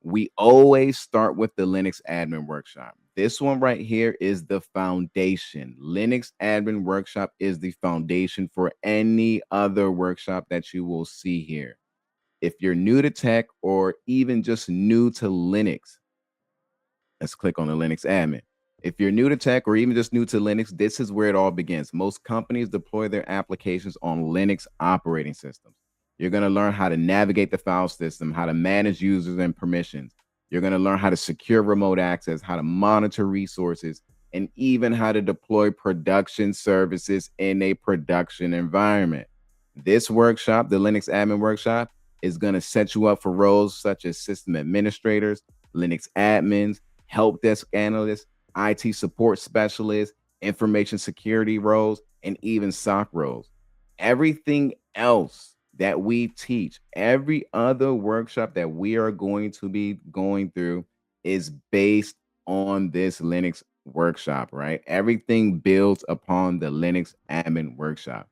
We always start with the Linux admin workshop. This one right here is the foundation. Linux admin workshop is the foundation for any other workshop that you will see here. If you're new to tech or even just new to Linux, let's click on the Linux admin. If you're new to tech or even just new to Linux, this is where it all begins. Most companies deploy their applications on Linux operating systems. You're going to learn how to navigate the file system, how to manage users and permissions. You're going to learn how to secure remote access, how to monitor resources, and even how to deploy production services in a production environment. This workshop, the Linux admin workshop, is going to set you up for roles such as system administrators, Linux admins, help desk analysts, IT support specialists, information security roles, and even SOC roles. Everything else that we teach, every other workshop that we are going to be going through is based on this Linux workshop, right? Everything builds upon the Linux admin workshop.